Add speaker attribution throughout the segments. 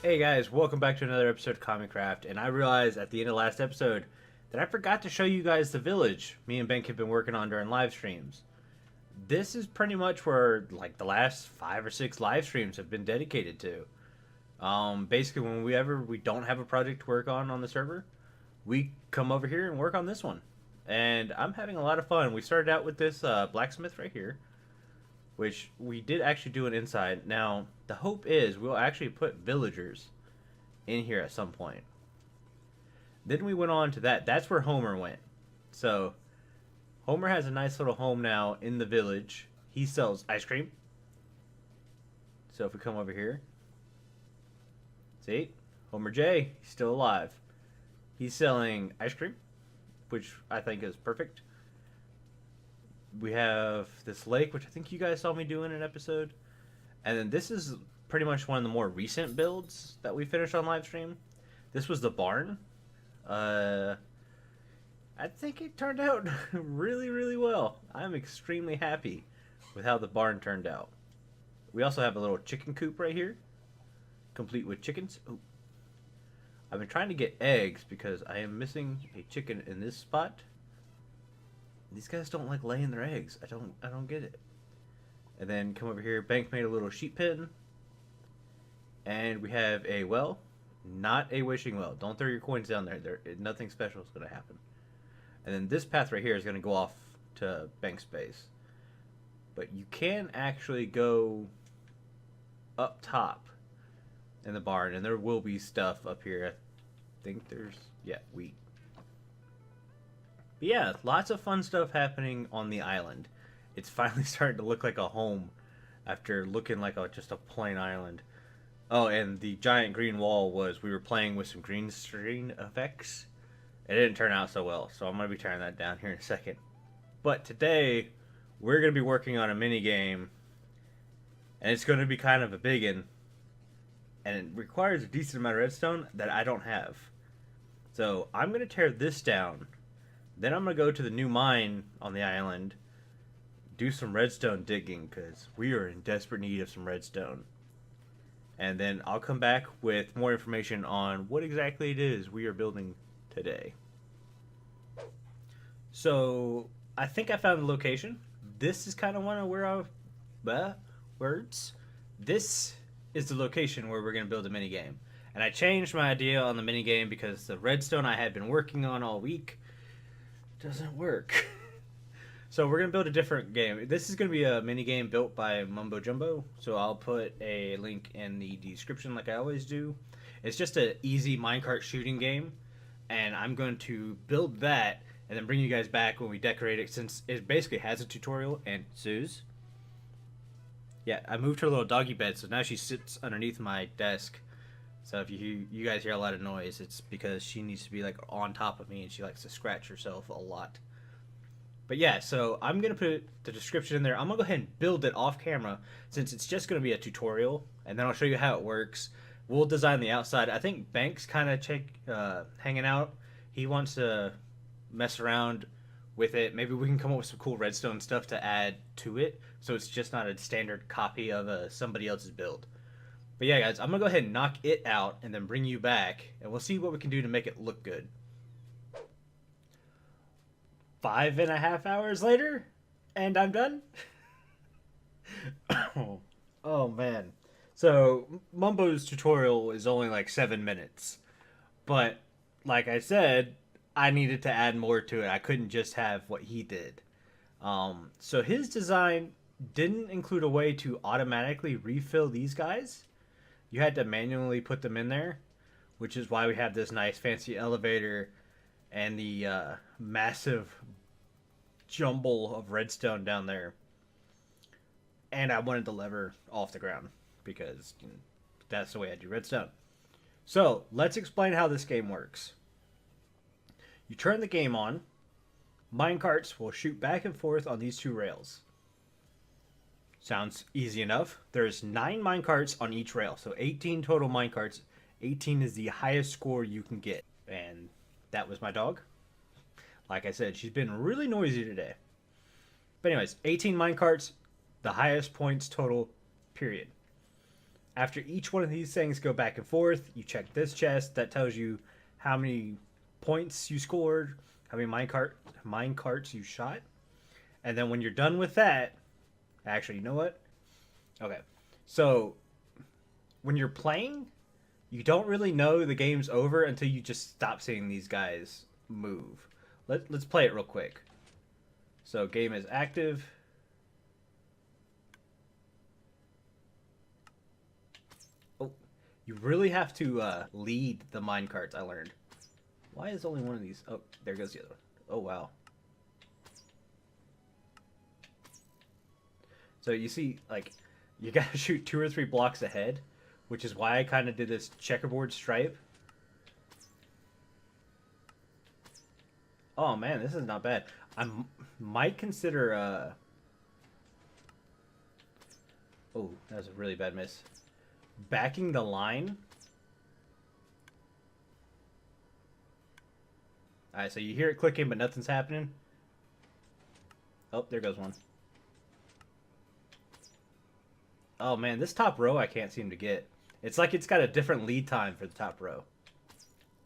Speaker 1: Hey guys, welcome back to another episode of Comic Craft. And I realized at the end of last episode that I forgot to show you guys the village me and Bank have been working on during live streams. This is pretty much where like the last 5 or 6 live streams have been dedicated to. Basically, when we don't have a project to work on the server, we come over here and work on this one. And I'm having a lot of fun. We started out with this blacksmith right here, which we did actually do an inside. Now, the hope is we'll actually put villagers in here at some point. Then we went on to that. That's where Homer went. So, Homer has a nice little home now in the village. He sells ice cream. So if we come over here, see? Homer J, he's still alive. He's selling ice cream, which I think is perfect. We have this lake, which I think you guys saw me do in an episode. And then this is pretty much one of the more recent builds that we finished on live stream. This was the barn. I think it turned out really, really well. I'm extremely happy with how the barn turned out. We also have a little chicken coop right here, complete with chickens. Ooh. I've been trying to get eggs because I am missing a chicken in this spot. These guys don't like laying their eggs. I don't get it. And then come over here. Bank made a little sheep pen. And we have a well. Not a wishing well. Don't throw your coins down there. Nothing special is going to happen. And then this path right here is going to go off to Bank's base. But you can actually go up top in the barn. And there will be stuff up here. I think there's, yeah, wheat. But yeah, lots of fun stuff happening on the island. It's finally starting to look like a home after looking like just a plain island. Oh, and the giant green wall was, we were playing with some green screen effects. It didn't turn out so well, so I'm going to be turning that down here in a second. But today, we're going to be working on a mini game, and it's going to be kind of a big one, and it requires a decent amount of redstone that I don't have. So I'm going to tear this down. Then I'm going to go to the new mine on the island, do some redstone digging, because we are in desperate need of some redstone. And then I'll come back with more information on what exactly it is we are building today. So, I think I found the location. This is kind of one of where words. This is the location where we're going to build a mini game. And I changed my idea on the mini game because the redstone I had been working on all week doesn't work. So we're going to build a different game. This is going to be a mini game built by Mumbo Jumbo. So I'll put a link in the description like I always do. It's just an easy minecart shooting game. And I'm going to build that and then bring you guys back when we decorate it, since it basically has a tutorial. And Suze, yeah, I moved her little doggy bed, so now she sits underneath my desk. So if you guys hear a lot of noise, it's because she needs to be like on top of me, and she likes to scratch herself a lot. But yeah, so I'm going to put the description in there. I'm going to go ahead and build it off camera, since it's just going to be a tutorial, and then I'll show you how it works. We'll design the outside. I think Bank's kind of hanging out. He wants to mess around with it. Maybe we can come up with some cool redstone stuff to add to it, so it's just not a standard copy of somebody else's build. But yeah, guys, I'm going to go ahead and knock it out and then bring you back, and we'll see what we can do to make it look good. 5.5 hours later, and I'm done. Oh, man. So, Mumbo's tutorial is only like 7 minutes. But, like I said, I needed to add more to it. I couldn't just have what he did. So his design didn't include a way to automatically refill these guys. You had to manually put them in there, which is why we have this nice fancy elevator and the massive jumble of redstone down there. And I wanted the lever off the ground because that's the way I do redstone. So let's explain how this game works. You turn the game on. Minecarts will shoot back and forth on these two rails. Sounds easy enough. There's 9 minecarts on each rail, so 18 total minecarts. 18 is the highest score you can get. And that was my dog. Like I said, she's been really noisy today. But anyways, 18 minecarts, the highest points total, period. After each one of these things go back and forth, you check this chest that tells you how many points you scored, how many mine carts you shot. And then when you're done with that, actually, you know what? Okay. So when you're playing, you don't really know the game's over until you just stop seeing these guys move. Let's play it real quick. So game is active. Oh, you really have to lead the minecarts, I learned. Why is only one of these? Oh, there goes the other one. Oh, wow. So you see, like, you gotta shoot 2 or 3 blocks ahead, which is why I kind of did this checkerboard stripe. Oh man, this is not bad. Might consider oh, that was a really bad miss. Backing the line. Alright, so you hear it clicking, but nothing's happening. Oh, there goes one. Oh man, this top row I can't seem to get. It's like it's got a different lead time for the top row.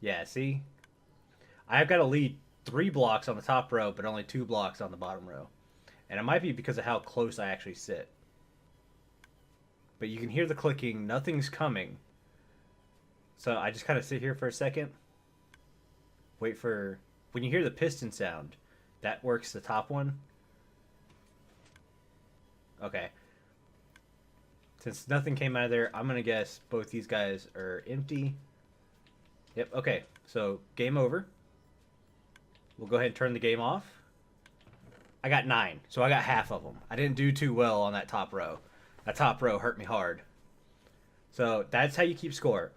Speaker 1: Yeah, see? I've got to lead 3 blocks on the top row, but only 2 blocks on the bottom row. And it might be because of how close I actually sit. But you can hear the clicking, nothing's coming. So I just kind of sit here for a second. Wait for... When you hear the piston sound, that works the top one. Okay. Since nothing came out of there, I'm going to guess both these guys are empty. Yep, okay. So, game over. We'll go ahead and turn the game off. I got 9, so I got half of them. I didn't do too well on that top row. That top row hurt me hard. So, that's how you keep score.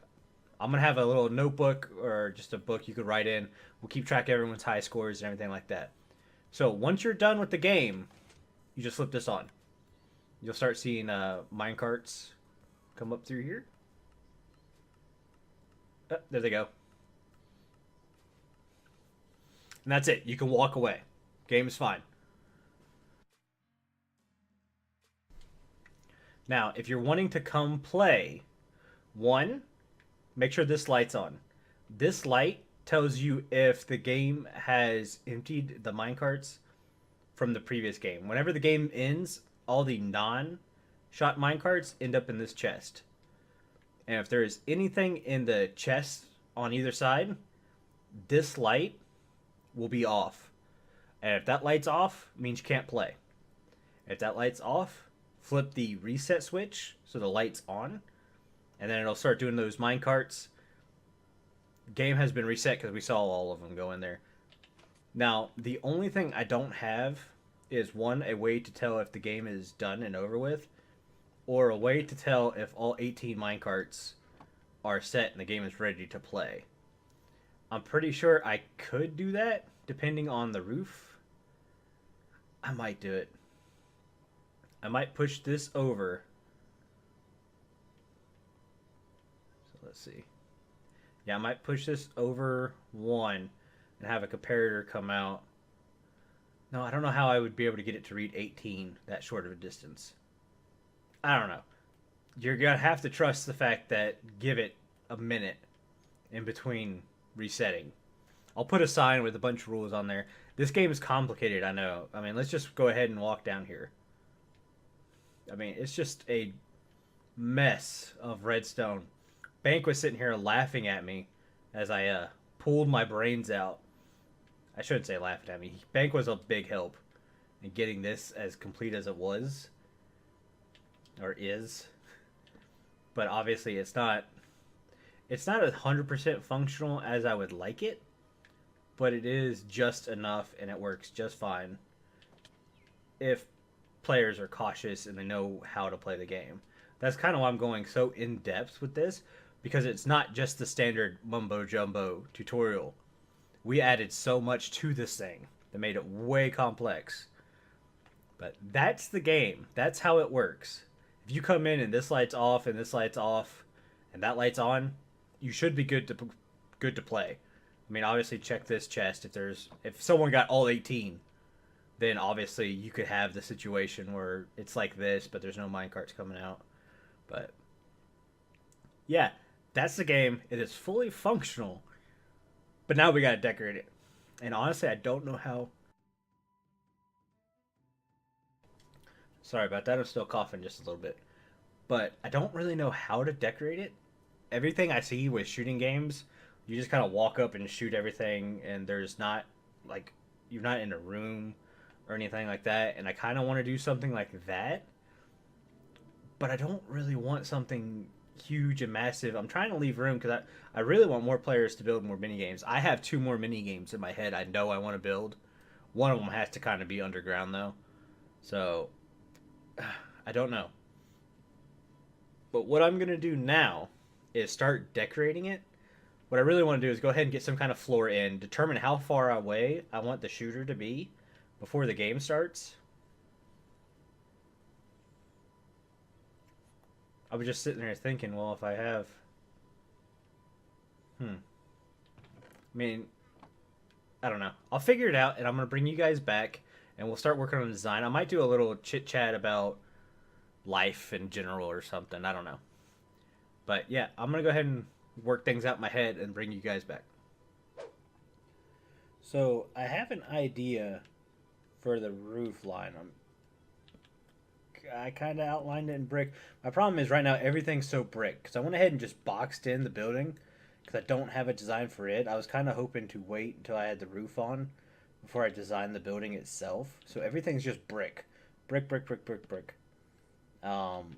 Speaker 1: I'm going to have a little notebook or just a book you could write in. We'll keep track of everyone's high scores and everything like that. So, once you're done with the game, you just flip this on. You'll start seeing minecarts come up through here. Oh, there they go. And that's it. You can walk away. Game is fine. Now, if you're wanting to come play, 1, make sure this light's on. This light tells you if the game has emptied the minecarts from the previous game. Whenever the game ends, all the non-shot minecarts end up in this chest. And if there is anything in the chest on either side, this light will be off. And if that light's off, it means you can't play. If that light's off, flip the reset switch so the light's on. And then it'll start doing those minecarts. Game has been reset because we saw all of them go in there. Now, the only thing I don't have is 1, a way to tell if the game is done and over with, or a way to tell if all 18 minecarts are set and the game is ready to play. I'm pretty sure I could do that, depending on the roof. I might do it. I might push this over. So let's see. Yeah, I might push this over 1 and have a comparator come out. No, I don't know how I would be able to get it to read 18 that short of a distance. I don't know. You're going to have to trust the fact that give it a minute in between resetting. I'll put a sign with a bunch of rules on there. This game is complicated, I know. I mean, let's just go ahead and walk down here. I mean, it's just a mess of redstone. Bank was sitting here laughing at me as I pulled my brains out. I shouldn't say laughing at me. Bank was a big help in getting this as complete as it was. Or is. But obviously it's not 100% functional as I would like it. But it is just enough and it works just fine. If players are cautious and they know how to play the game. That's kind of why I'm going so in depth with this. Because it's not just the standard mumbo jumbo tutorial. We added so much to this thing that made it way complex. But that's the game. That's how it works. If you come in and this light's off and this light's off and that light's on, you should be good to play. I mean, obviously check this chest. If someone got all 18, then obviously you could have the situation where it's like this, but there's no minecarts coming out. But Yeah, that's the game. It is fully functional, but now we gotta decorate it. And honestly, I don't know how. Sorry about that. I'm still coughing just a little bit, but I don't really know how to decorate it. Everything I see with shooting games, you just kind of walk up and shoot everything, and there's not like you're not in a room or anything like that. And I kind of want to do something like that, but I don't really want something huge and massive. I'm trying to leave room because I really want more players to build more mini games. I have two more mini games in my head I know I want to build. One of them has to kind of be underground though. So I don't know. But what I'm going to do now is start decorating it. What I really want to do is go ahead and get some kind of floor in, determine how far away I want the shooter to be before the game starts. I was just sitting there thinking, well, if I have... I mean, I don't know. I'll figure it out, and I'm going to bring you guys back, and we'll start working on the design. I might do a little chit-chat about life in general or something. I don't know. But, yeah, I'm going to go ahead and work things out in my head and bring you guys back. So, I have an idea for the roof line. I kind of outlined it in brick. My problem is right now everything's so brick because I went ahead and just boxed in the building because I don't have a design for it. I was kind of hoping to wait until I had the roof on before I designed the building itself. So everything's just brick, brick, brick, brick, brick, brick. Um,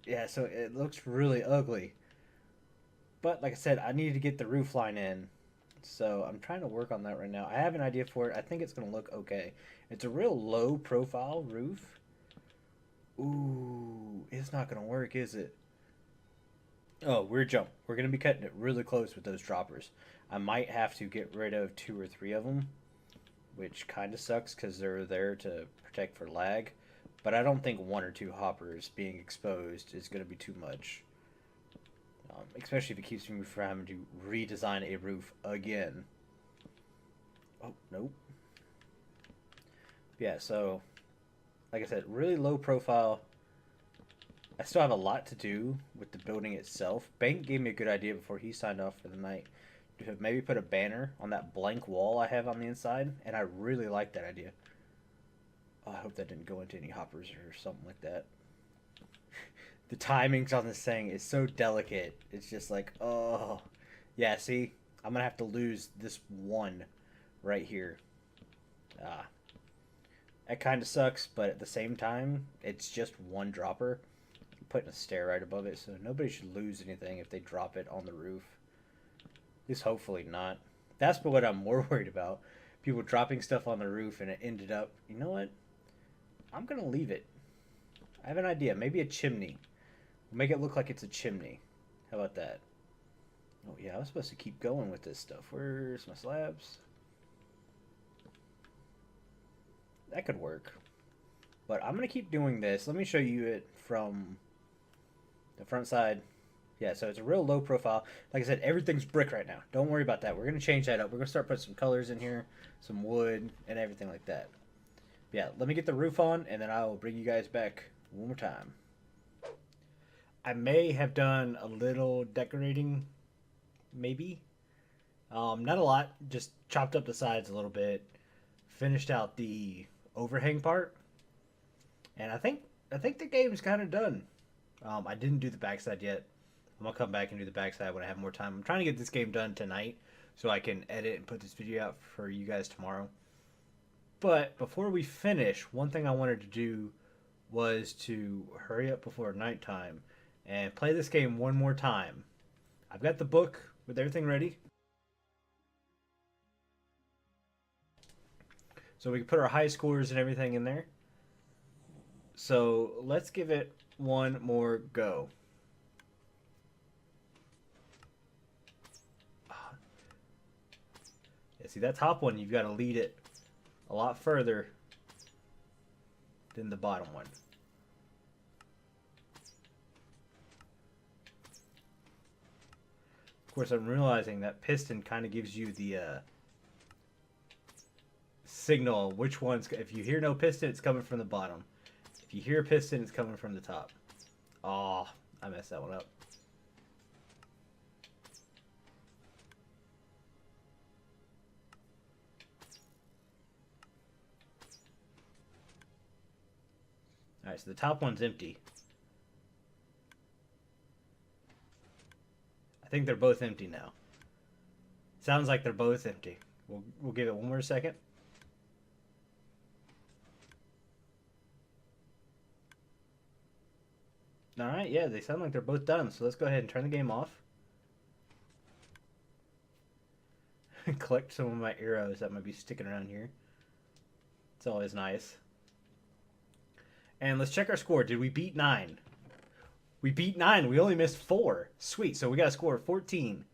Speaker 1: yeah, so it looks really ugly. But like I said, I needed to get the roof line in. So I'm trying to work on that right now. I have an idea for it. I think it's going to look okay. It's a real low profile roof. Ooh, it's not going to work, is it? Oh, weird jump. We're going to be cutting it really close with those droppers. I might have to get rid of 2 or 3 of them, which kind of sucks because they're there to protect for lag. But I don't think 1 or 2 hoppers being exposed is going to be too much. Especially if it keeps me from having to redesign a roof again. Oh, nope. Yeah, so, like I said, really low profile. I still have a lot to do with the building itself. Bank gave me a good idea before he signed off for the night to maybe put a banner on that blank wall I have on the inside, and I really like that idea. Oh, I hope that didn't go into any hoppers or something like that. The timings on this thing is so delicate. It's just like, oh. Yeah, see? I'm going to have to lose this one right here. Ah. That kind of sucks, but at the same time, it's just one dropper. I'm putting a stair right above it, so nobody should lose anything if they drop it on the roof. At least hopefully not. That's what I'm more worried about. People dropping stuff on the roof and it ended up, you know what? I'm going to leave it. I have an idea. Maybe a chimney. Make it look like it's a chimney. How about that? Oh yeah, I was supposed to keep going with this stuff. Where's my slabs? That could work. But I'm going to keep doing this. Let me show you it from the front side. Yeah, so it's a real low profile. Like I said, everything's brick right now. Don't worry about that. We're going to change that up. We're going to start putting some colors in here, some wood, and everything like that. Yeah, let me get the roof on, and then I will bring you guys back one more time. I may have done a little decorating, maybe. Not a lot, just chopped up the sides a little bit, finished out the overhang part, and I think the game's kind of done. I didn't do the backside yet. I'm gonna come back and do the backside when I have more time. I'm trying to get this game done tonight so I can edit and put this video out for you guys tomorrow. But before we finish, one thing I wanted to do was to hurry up before nighttime and play this game one more time. I've got the book with everything ready. So we can put our high scores and everything in there. So let's give it one more go. Yeah, see that top one, you've got to lead it a lot further than the bottom one. Of course, I'm realizing that piston kind of gives you the signal which one's. If you hear no piston, it's coming from the bottom. If you hear piston, it's coming from the top. Oh, I messed that one up. Alright, so the top one's empty. I think they're both empty now. Sounds like they're both empty. We'll give it one more second. Alright, yeah, they sound like they're both done. So let's go ahead and turn the game off. Collect some of my arrows that might be sticking around here. It's always nice. And let's check our score. Did we beat 9? We beat 9. We only missed 4. Sweet. So we got a score of 14.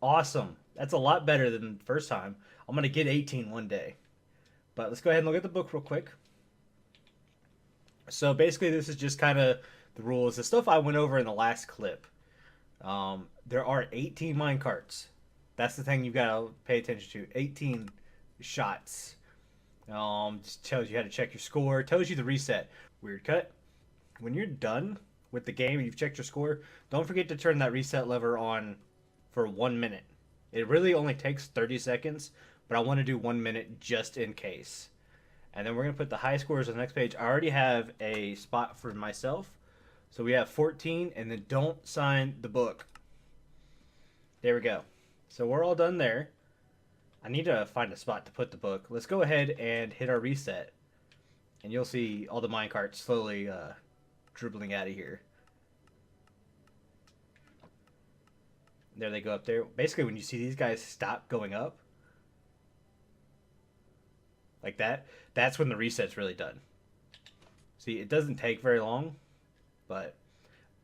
Speaker 1: Awesome. That's a lot better than the first time. I'm going to get 18 one day. But let's go ahead and look at the book real quick. So basically this is just kind of the rules. The stuff I went over in the last clip. There are 18 minecarts. That's the thing you got to pay attention to. 18 shots. Just tells you how to check your score. Tells you the reset. Weird cut. When you're done with the game, you've checked your score, don't forget to turn that reset lever on for 1 minute. It really only takes 30 seconds, but I want to do 1 minute just in case. And then we're going to put the high scores on the next page. I already have a spot for myself. So we have 14, and then don't sign the book. There we go. So we're all done there. I need to find a spot to put the book. Let's go ahead and hit our reset. And you'll see all the minecarts slowly dribbling out of here. There they go up there. Basically, when you see these guys stop going up, like that, that's when the reset's really done. See, it doesn't take very long, but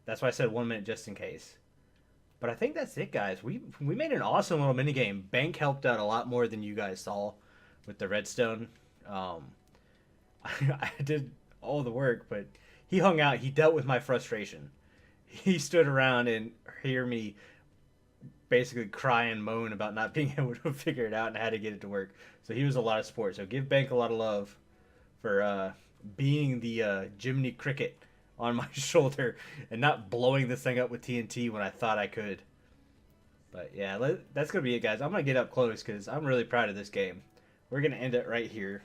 Speaker 1: that's why I said 1 minute just in case. But I think that's it, guys. We made an awesome little minigame. Bank helped out a lot more than you guys saw with the redstone. I did all the work, but he hung out. He dealt with my frustration. He stood around and hear me basically cry and moan about not being able to figure it out and how to get it to work. So he was a lot of support. So give Bank a lot of love for being the Jiminy Cricket on my shoulder and not blowing this thing up with TNT when I thought I could. But yeah, that's going to be it, guys. I'm going to get up close because I'm really proud of this game. We're going to end it right here.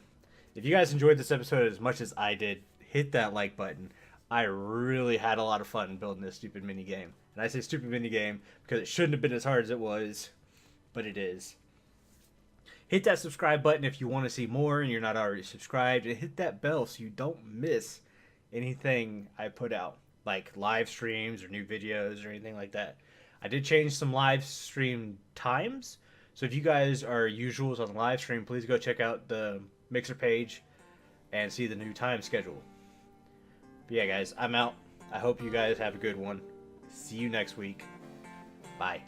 Speaker 1: If you guys enjoyed this episode as much as I did, hit that like button. I really had a lot of fun building this stupid mini game. And I say stupid mini game because it shouldn't have been as hard as it was, but it is. Hit that subscribe button if you want to see more and you're not already subscribed, and hit that bell so you don't miss anything I put out, like live streams or new videos or anything like that. I did change some live stream times, so if you guys are usuals on the live stream, please go check out the Mixer page and see the new time schedule. But yeah, guys, I'm out. I hope you guys have a good one. See you next week. Bye.